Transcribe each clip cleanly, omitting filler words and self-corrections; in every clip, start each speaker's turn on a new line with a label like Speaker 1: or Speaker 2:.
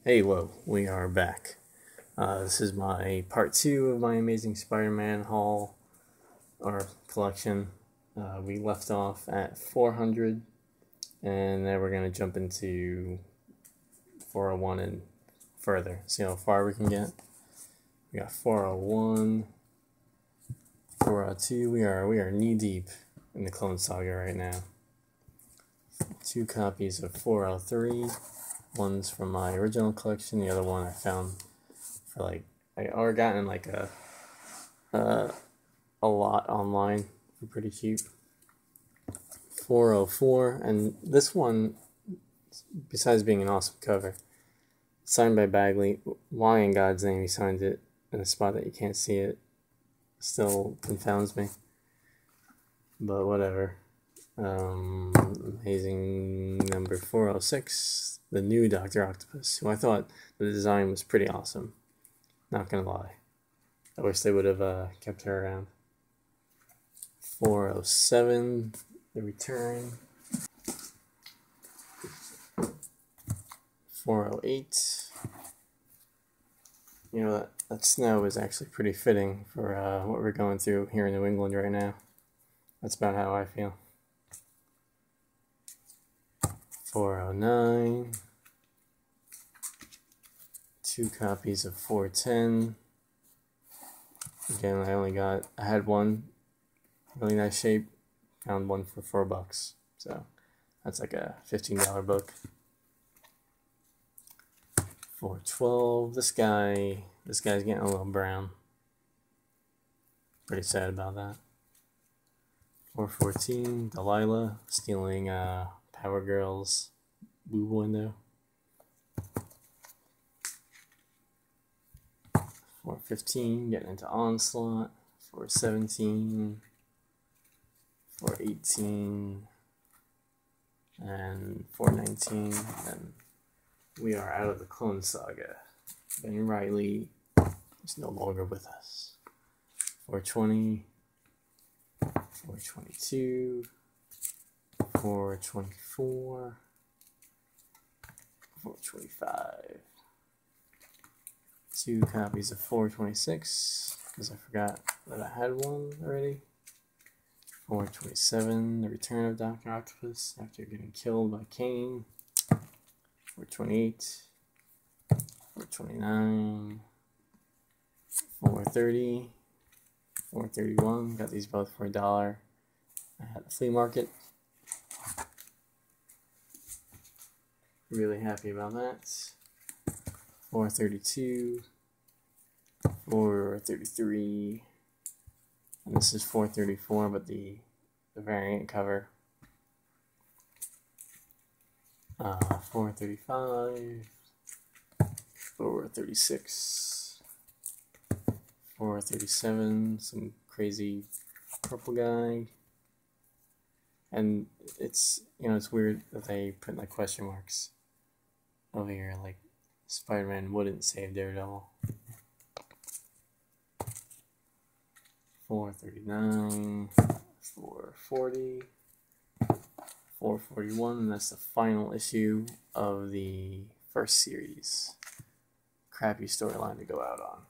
Speaker 1: Hey, whoa, we are back. This is my part 2 of my Amazing Spider-Man haul, or collection. We left off at 400, and then we're going to jump into 401 and further. See how far we can get. We got 401, 402. We are knee-deep in the Clone Saga right now. 2 copies of 403. One's from my original collection, the other one I found for I gotten a lot online for pretty cheap. 404, and this one, besides being an awesome cover, signed by Bagley. Why in God's name he signed it in a spot that you can't see it still confounds me, but whatever. Amazing number 406, the new Dr. Octopus, who I thought the design was pretty awesome. Not gonna lie. I wish they would have kept her around. 407, the return. 408. You know, that snow is actually pretty fitting for what we're going through here in New England right now. That's about how I feel. 409. 2 copies of 410. Again, I had one really nice shape. Found one for $4. So that's like a $15 book. 412. This guy's getting a little brown. Pretty sad about that. 414. Delilah stealing Power Girl's boob window. 415, getting into Onslaught. 417, 418, and 419. And we are out of the Clone Saga. Ben Reilly is no longer with us. 420, 422, 424, 425. 2 copies of 426, because I forgot that I had one already. 427, the return of Dr. Octopus after getting killed by Kane. 428, 429, 430, 431. Got these both for $1 at the flea market. Really happy about that. 432, 433, and this is 434, but the variant cover. 435, 436, 437, some crazy purple guy. And it's weird that they put like question marks over here, like Spider-Man wouldn't save Daredevil. 439, 440, 441, and that's the final issue of the first series. Crappy storyline to go out on.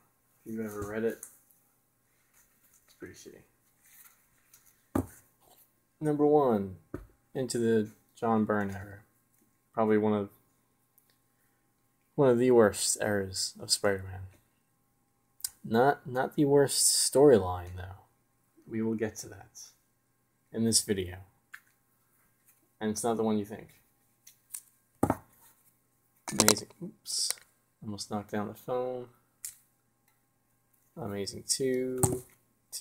Speaker 1: If you've ever read it, it's pretty shitty. Number 1, into the John Byrne era. Probably one of the worst eras of Spider-Man. Not the worst storyline, though. We will get to that in this video. And it's not the one you think. Amazing. Oops. Almost knocked down the phone. Amazing 2.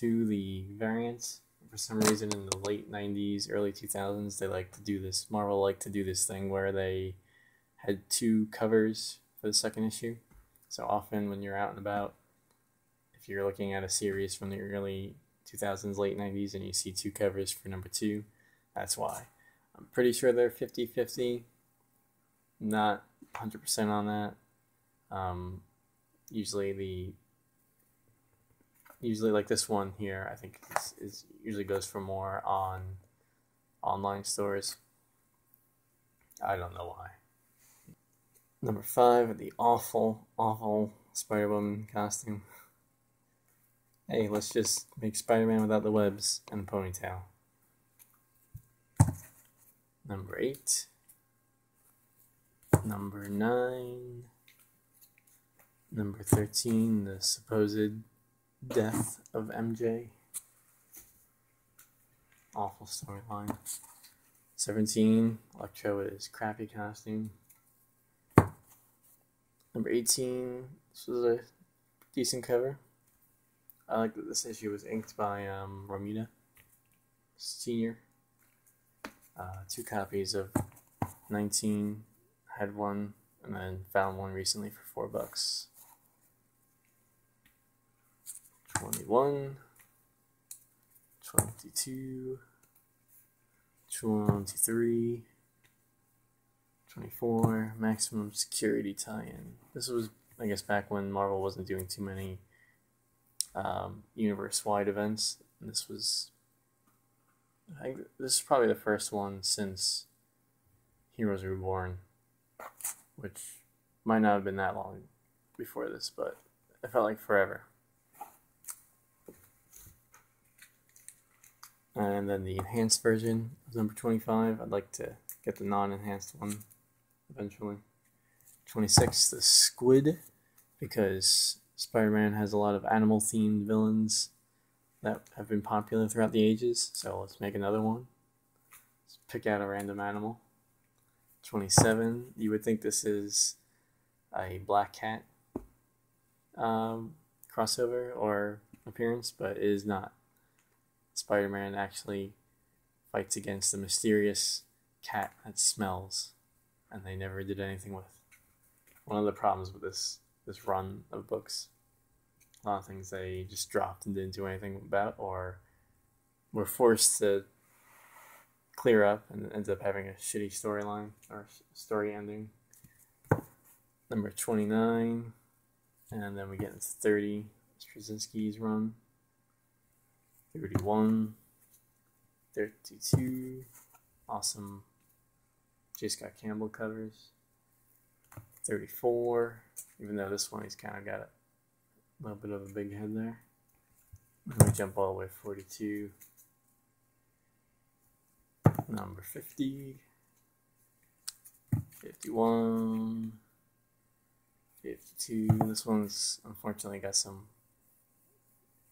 Speaker 1: The variant. For some reason in the late 90s, early 2000s, they like to do this. Marvel liked to do this thing where they had 2 covers for the second issue. So often when you're out and about, if you're looking at a series from the early 2000s, late 90s, and you see 2 covers for number 2, that's why. I'm pretty sure they're 50-50. Not 100% on that. Usually like this one here, I think is usually goes for more on online stores. I don't know why. Number 5, the awful, awful Spider-Woman costume. Hey, let's just make Spider-Man without the webs and a ponytail. Number 8. Number 9. Number 13, the supposed death of MJ. Awful storyline. 17, Electro with his crappy costume. Number 18, this was a decent cover. I like that this issue was inked by Romita Sr. 2 copies of 19, had one, and then found one recently for $4. 21, 22, 23, 24, Maximum Security tie-in. This was, I guess, back when Marvel wasn't doing too many universe-wide events. And this was, I think this is probably the first one since Heroes Reborn, which might not have been that long before this, but it felt like forever. And then the enhanced version of number 25. I'd like to get the non-enhanced one eventually. 26, the Squid, because Spider-Man has a lot of animal-themed villains that have been popular throughout the ages, so let's make another one. Let's pick out a random animal. 27, you would think this is a Black Cat crossover or appearance, but it is not. Spider-Man actually fights against a mysterious cat that smells, and they never did anything with. One of the problems with this run of books, a lot of things they just dropped and didn't do anything about, or were forced to clear up and ended up having a shitty storyline or story ending. Number 29, and then we get into 30, Straczynski's run. 31, 32, awesome J. Scott Campbell covers. 34, even though this one he's kind of got a little bit of a big head there. Let me jump all the way to 42. Number 50, 51, 52. This one's unfortunately got some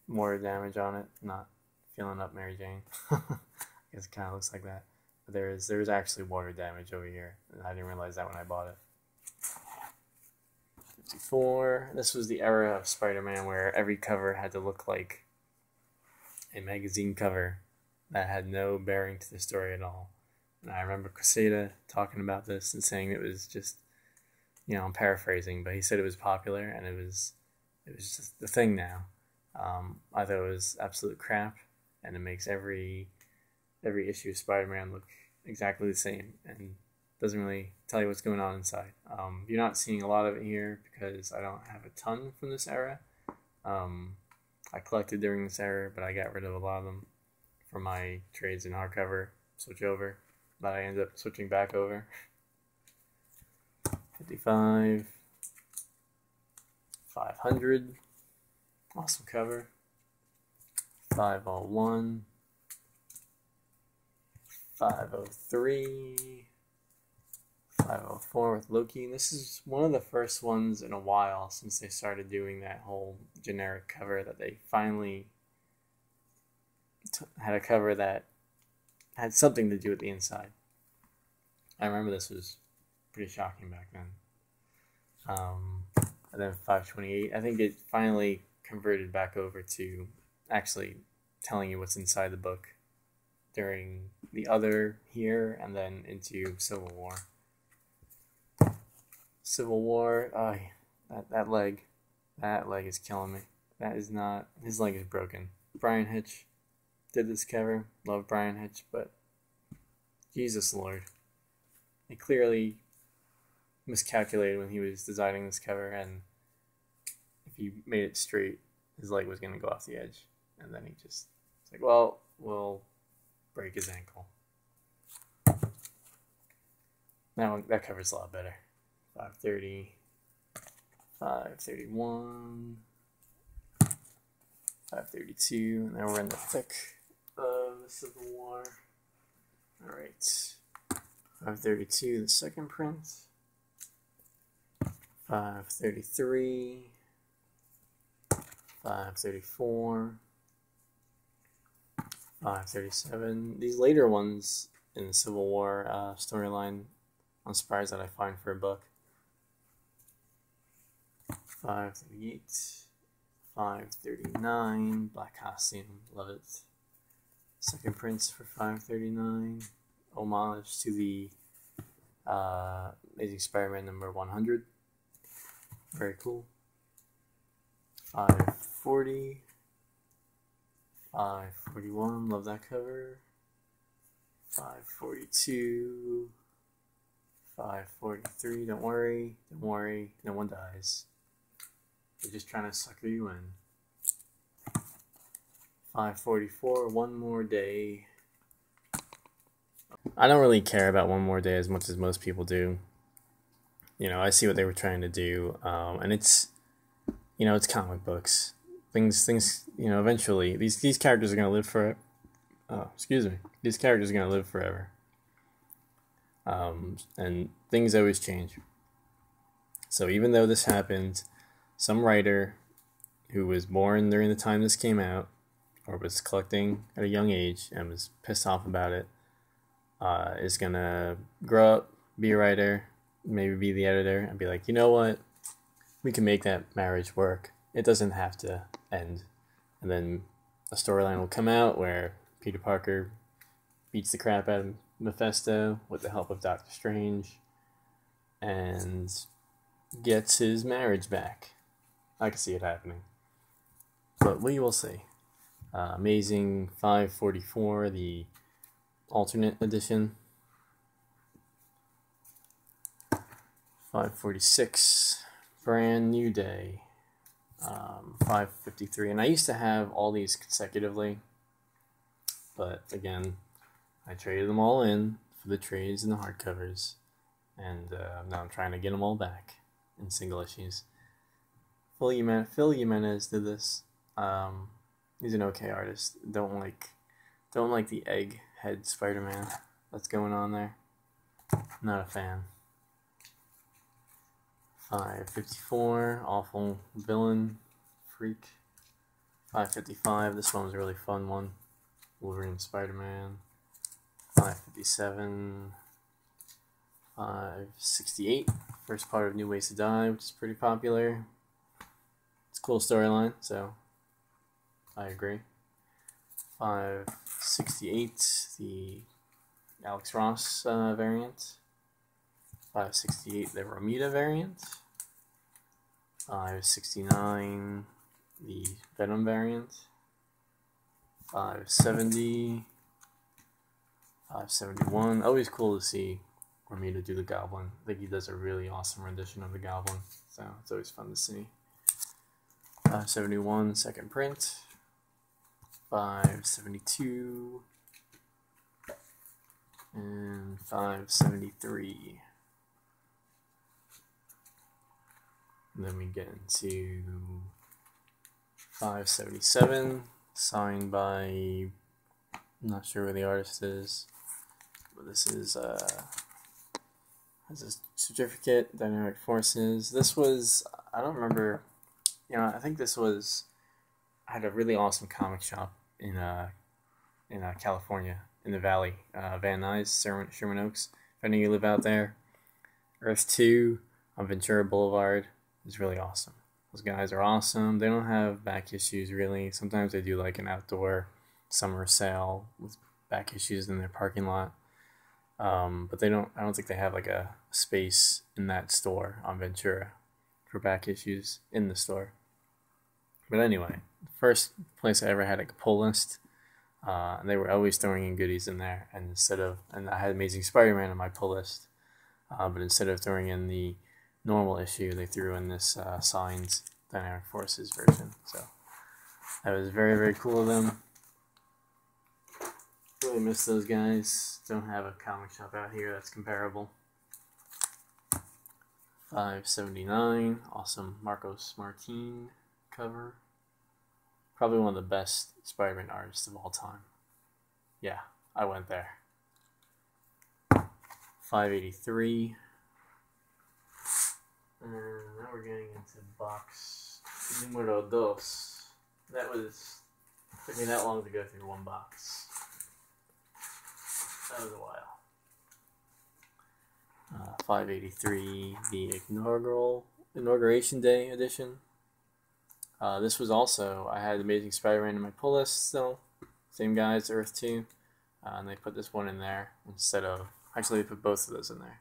Speaker 1: water damage on it. Not feeling up Mary Jane. I guess it kind of looks like that. But there's actually water damage over here, and I didn't realize that when I bought it. 54. This was the era of Spider-Man where every cover had to look like a magazine cover that had no bearing to the story at all. And I remember Quesada talking about this and saying it was just, I'm paraphrasing, but he said it was popular and it was just the thing now. I thought it was absolute crap, and it makes every issue of Spider-Man look exactly the same and doesn't really tell you what's going on inside. You're not seeing a lot of it here because I don't have a ton from this era. I collected during this era, but I got rid of a lot of them for my trades in hardcover switch over, but I ended up switching back over. 55, 500. Awesome cover. 501, 503, 504 with Loki. And this is one of the first ones in a while since they started doing that whole generic cover that they finally had a cover that had something to do with the inside. I remember this was pretty shocking back then. And then 528, I think it finally converted back over to actually telling you what's inside the book during the other here and then into Civil War. Civil War, that leg is killing me. That is not, his leg is broken. Brian Hitch did this cover. Love Brian Hitch, but Jesus Lord. He clearly miscalculated when he was designing this cover, and if he made it straight, his leg was going to go off the edge. And then he just, it's like, well, we'll break his ankle. That cover's a lot better. 530, 531, 532, and now we're in the thick of the Civil War. Alright, 532, the second print, 533, 534, 537. These later ones in the Civil War storyline, I'm surprised that I find for a book. 538, 539, black costume, love it. Second prints for 539, homage to the Amazing Spider-Man number 100. Very cool. 540, 541, love that cover. 542, 543, don't worry, no one dies. They're just trying to sucker you in. 544, One More Day. I don't really care about One More Day as much as most people do. You know, I see what they were trying to do, and it's, you know, it's comic books. Things, you know, eventually, these characters are going to live forever. Oh, excuse me. These characters are going to live forever. And things always change. So even though this happened, some writer who was born during the time this came out, or was collecting at a young age and was pissed off about it, is going to grow up, be a writer, maybe be the editor, and be like, you know what? We can make that marriage work. It doesn't have to end. And then a storyline will come out where Peter Parker beats the crap out of Mephisto with the help of Doctor Strange and gets his marriage back. I can see it happening. But we will see. Amazing 544, the alternate edition. 546, Brand New Day. 553, and I used to have all these consecutively, but again, I traded them all in for the trades and the hardcovers, and now I'm trying to get them all back in single issues. Phil Jimenez did this. He's an okay artist. Don't like the egg head Spider-Man that's going on there. Not a fan. 554, Awful Villain Freak. 555, this one was a really fun one. Wolverine Spider-Man. 557, 568, first part of New Ways to Die, which is pretty popular. It's a cool storyline, so I agree. 568, the Alex Ross variant. 568, the Romita variant. 569, the Venom variant. 570, 571. Always cool to see Romita do the Goblin. I think he does a really awesome rendition of the Goblin, so it's always fun to see. 571, second print. 572, and 573. And then we get into 577, signed by, I'm not sure who the artist is, but this is has a certificate, Dynamic Forces. This was, I don't remember, you know, I think this was, I had a really awesome comic shop in California, in the Valley, Van Nuys, Sherman Oaks. If any of you live out there, Earth 2 on Ventura Boulevard is really awesome. Those guys are awesome. They don't have back issues really. Sometimes they do like an outdoor summer sale with back issues in their parking lot. But they don't. I don't think they have like a space in that store on Ventura for back issues in the store. But anyway, the first place I ever had like a pull list, and they were always throwing in goodies in there. And I had Amazing Spider-Man on my pull list, but instead of throwing in the normal issue, they threw in this signed Dynamic Forces version. So that was very, very cool of them. Really miss those guys. Don't have a comic shop out here that's comparable. $5.79. Awesome Marcos Martin cover. Probably one of the best Spider-Man artists of all time. Yeah, I went there. $5.83. And now we're getting into box numero dos. Took me that long to go through one box. That was a while. $5.83, the Inauguration Day edition. This was also, I had Amazing Spider-Man in my pull list still. Same guys, Earth 2. And they put this one in there instead of, actually they put both of those in there.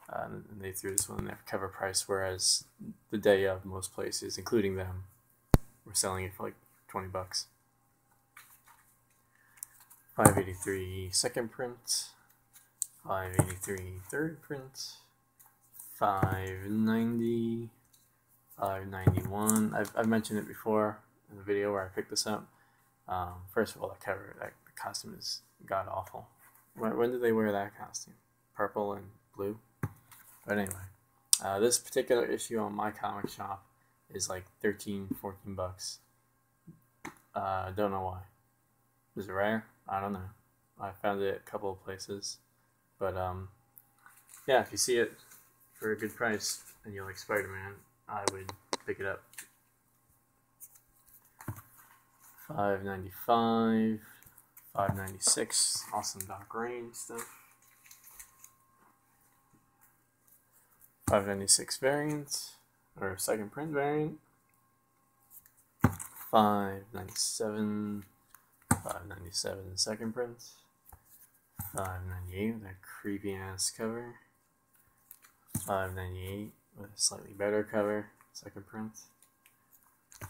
Speaker 1: And they threw this one in there for cover price, whereas the day of most places, including them, were selling it for like $20. $5.83 second print. $5.83 third print. $5.90. $5.91. I've mentioned it before in the video where I picked this up. First of all, the costume is god awful. When did they wear that costume? Purple and blue. But anyway, this particular issue on my comic shop is like $13, $14. Don't know why. Is it rare? I don't know. I found it a couple of places, but yeah, if you see it for a good price and you like Spider-Man, I would pick it up. $5.95, $5.96. Awesome Doc Range stuff. $5.96 variant or second print variant. $5.97. $5.97 second print. $5.98 with that creepy ass cover. $5.98 with a slightly better cover, second print.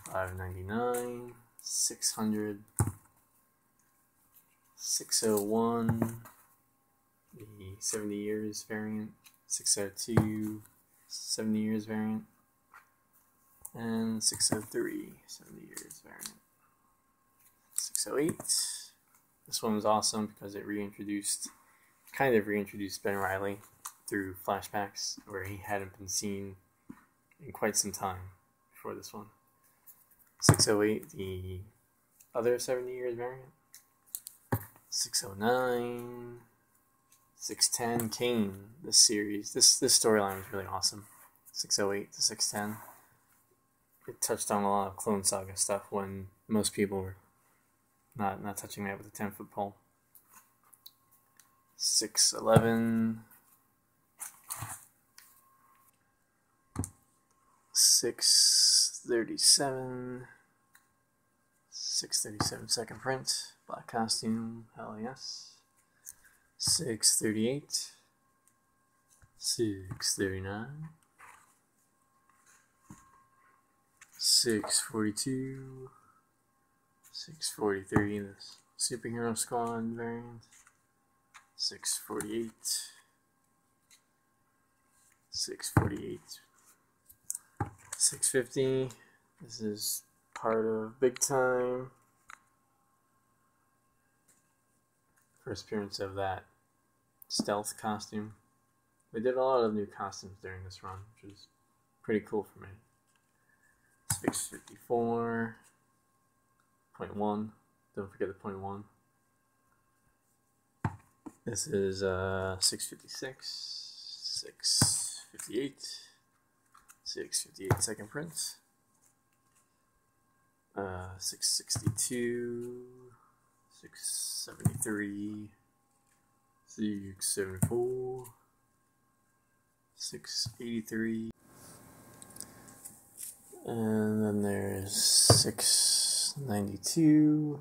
Speaker 1: $5.99, $600, $601, the 70 years variant, $602, 70 years variant, and $603, 70 years variant. $608. This one was awesome because it kind of reintroduced Ben Reilly through flashbacks where he hadn't been seen in quite some time before this one. $608, the other 70 years variant. $609, $610, Kane. This series, this storyline was really awesome. $608 to $610. It touched on a lot of Clone Saga stuff when most people were not touching that with a 10-foot pole. $611. $637. $637 second print. Black costume. Hell yes. $638. $639. $642. $643. The Superhero Squad variant. $648. $648. $650. This is part of Big Time. First appearance of that stealth costume. They did a lot of new costumes during this run, which was pretty cool for me. $654. .1. Don't forget the .1. This is $656. $658. $658 second print. $662. $673. $674. $683. And then there's $692.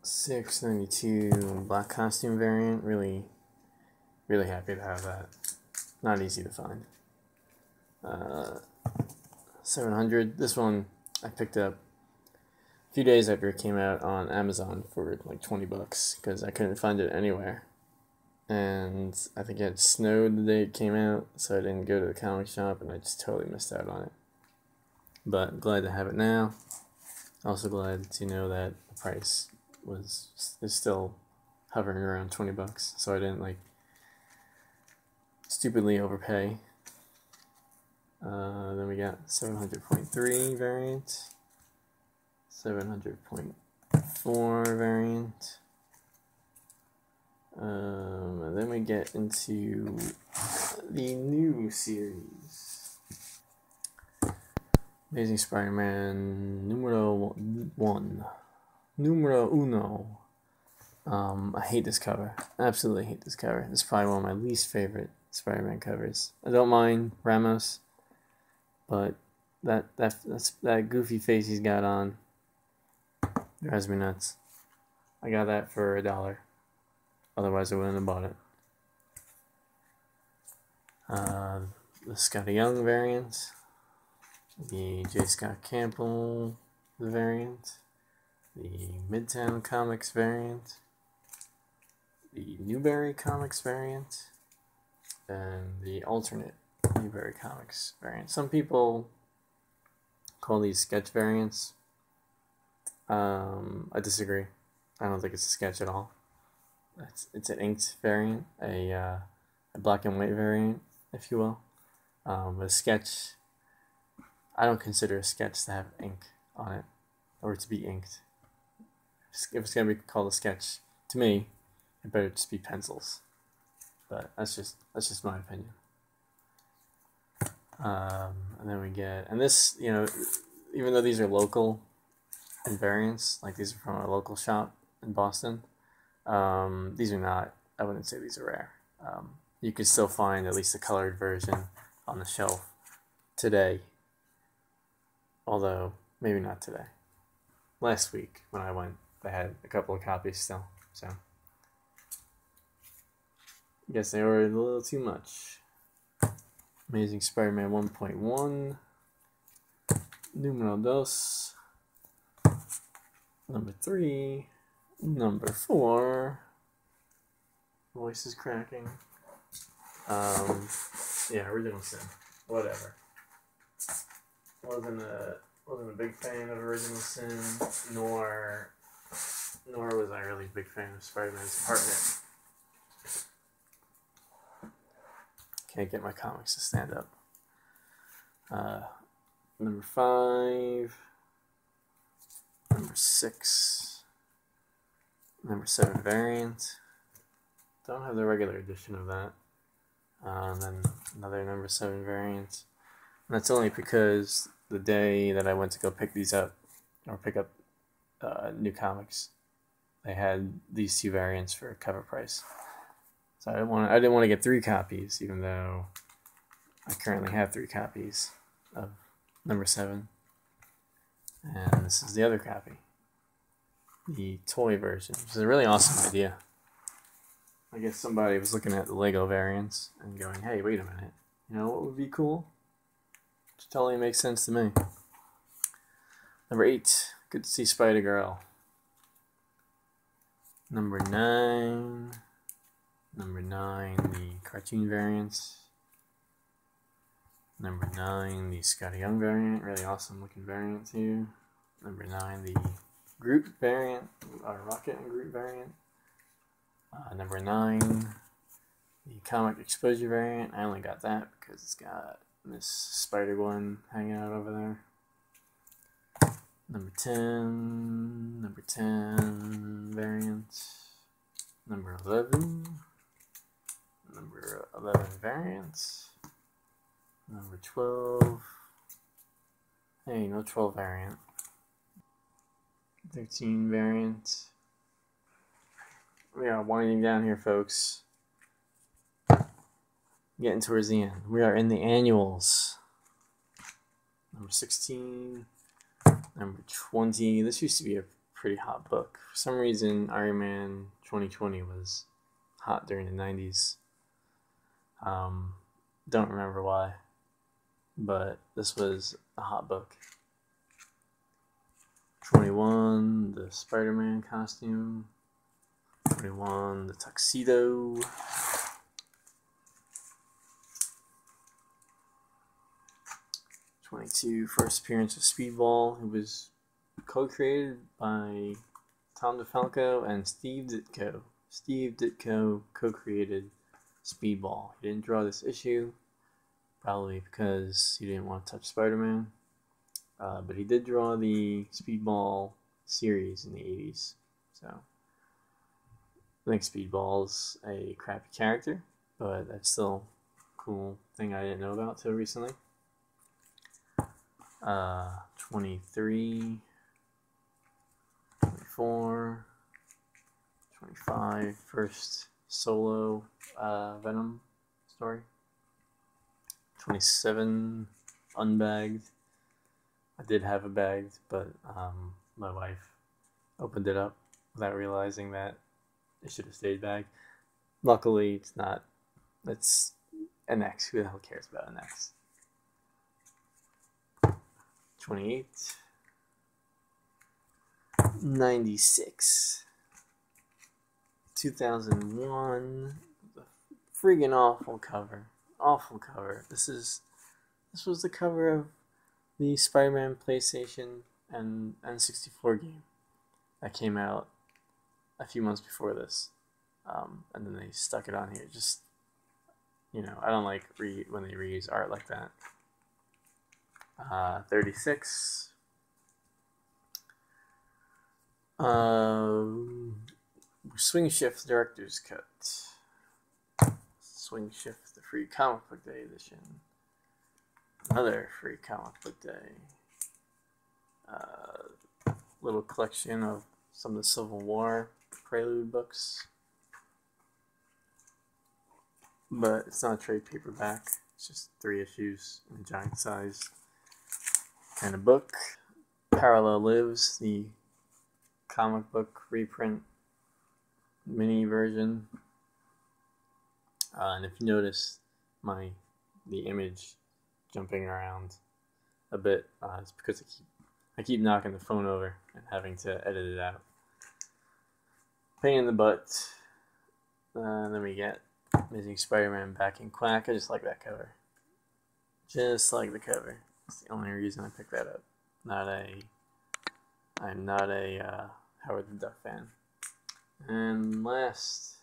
Speaker 1: $692 black costume variant. Really happy to have that. Not easy to find. $700. This one I picked up a few days after it came out on Amazon for like $20 because I couldn't find it anywhere. And I think it snowed the day it came out, so I didn't go to the comic shop, and I just totally missed out on it. But glad to have it now. Also glad to know that the price is still hovering around 20 bucks, so I didn't like stupidly overpay. Then we got 700.3 variant, 700.4 variant. And then we get into the new series. Amazing Spider-Man numero 1. Numero uno. I hate this cover. Absolutely hate this cover. This is probably one of my least favorite Spider-Man covers. I don't mind Ramos, but that goofy face he's got on drives me nuts. I got that for $1. Otherwise, I wouldn't have bought it. The Scotty Young variant, the J. Scott Campbell variant, the Midtown Comics variant, the Newberry Comics variant, and the alternate Newberry Comics variant. Some people call these sketch variants. I disagree. I don't think it's a sketch at all. It's an inked variant, a black and white variant, if you will. But a sketch, I don't consider a sketch to have ink on it, or to be inked. If it's going to be called a sketch, to me, it better just be pencils. But that's just my opinion. And then we get, and this, even though these are local in variants, like these are from a local shop in Boston, these are not, I wouldn't say these are rare. You could still find at least a colored version on the shelf today, although maybe not today. Last week when I went, they had a couple of copies still, so I guess they ordered a little too much. Amazing Spider-Man 1.1, numero dos, number 3, number 4. Voice is cracking. Yeah, Original Sin. Whatever. Wasn't a big fan of Original Sin, nor was I really a big fan of Spider-Man's Partner. Can't get my comics to stand up. Number 5, number 6, number 7 variant. Don't have the regular edition of that. And then another number 7 variant. And that's only because the day that I went to go pick these up, or pick up new comics, they had these 2 variants for cover price. So I didn't want to get 3 copies, even though I currently have 3 copies of number 7. And this is the other copy, the toy version, which is a really awesome idea. I guess somebody was looking at the Lego variants and going, hey, wait a minute, what would be cool? Which totally makes sense to me. Number 8, good to see Spider-Girl. Number 9, the cartoon variants. Number 9, the Scotty Young variant, really awesome looking variant too. Number 9, the Groot variant, or Rocket and Groot variant. Number 9, the Comic Exposure variant. I only got that because it's got Miss Spider-Gwen hanging out over there. Number 10 variant. Number 11 variant. Number 12. Hey, no 12 variant. 13 variant. We are winding down here, folks. Getting towards the end. We are in the annuals. Number 16. Number 20. This used to be a pretty hot book. For some reason, Iron Man 2020 was hot during the 90s. Don't remember why, but this was a hot book. 21, the Spider-Man costume. 21, the tuxedo. 22, first appearance of Speedball, who was co-created by Tom DeFalco and Steve Ditko. Steve Ditko co-created Speedball. He didn't draw this issue, probably because he didn't want to touch Spider-Man. But he did draw the Speedball series in the 80s. So I think Speedball's a crappy character, but that's still a cool thing I didn't know about till recently. 23, 24, 25, first solo Venom story. 27, unbagged. I did have it bagged, but my wife opened it up without realizing that it should have stayed bagged. Luckily, it's not. It's an X. Who the hell cares about an X? 28, 96, 2001. The friggin' awful cover. Awful cover. This was the cover of the Spider-Man PlayStation and N64 game that came out a few months before this, and then they stuck it on here. Just, I don't like when they reuse art like that. 36. Swing Shift Director's Cut. Swing Shift, the free comic book day edition. Another free comic book day. Little collection of some of the Civil War Prelude books. But it's not a trade paperback. It's just 3 issues in a giant size kind of book. Parallel Lives, the comic book reprint mini version. And if you notice the image jumping around a bit, it's because I keep knocking the phone over and having to edit it out. Pain in the butt. Then we get Amazing Spider-Man Back in Quack. I just like that cover. Just like the cover. That's the only reason I picked that up. I'm not a Howard the Duck fan. And last,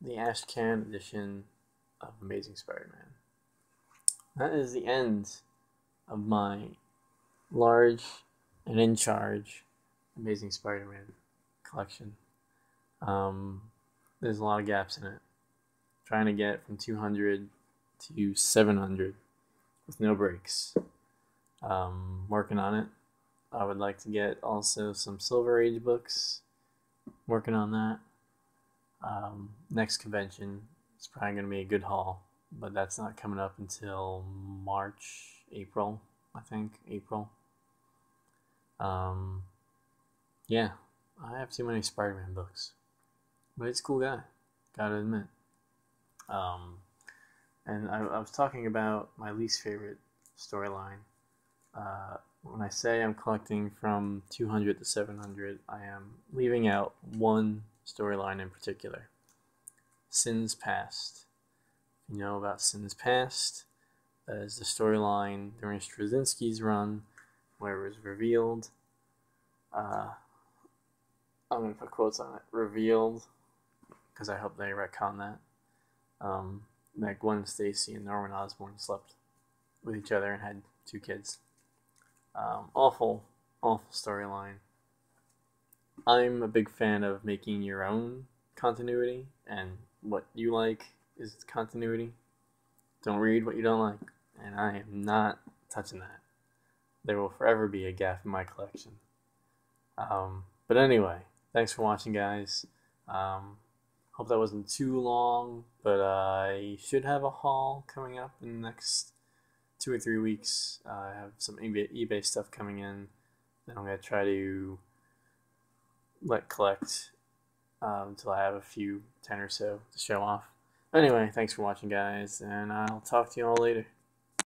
Speaker 1: the Ashcan edition of Amazing Spider-Man. That is the end of my large and in charge Amazing Spider-Man collection. There's a lot of gaps in it. Trying to get from 200 to 700 with no breaks. Working on it. I would like to get also some Silver Age books. Working on that. Next convention is probably going to be a good haul, but that's not coming up until April, I think. April. Yeah, I have too many Spider-Man books, but it's a cool guy, gotta admit. And I was talking about my least favorite storyline. When I say I'm collecting from 200 to 700, I am leaving out one storyline in particular. Sins Past. If you know about Sins Past, that is the storyline during Straczynski's run where it was revealed. I'm going to put quotes on it. Revealed, because I hope they retcon that. That Gwen Stacy and Norman Osborn slept with each other and had 2 kids. Awful storyline. I'm a big fan of making your own continuity, and what you like is continuity. Don't read what you don't like, and I am not touching that. There will forever be a gap in my collection. But anyway, thanks for watching, guys. Hope that wasn't too long, but I should have a haul coming up in the next 2 or 3 weeks. I have some eBay stuff coming in that I'm going to try to let collect until I have a few 10 or so to show off. Anyway, thanks for watching, guys, and I'll talk to you all later.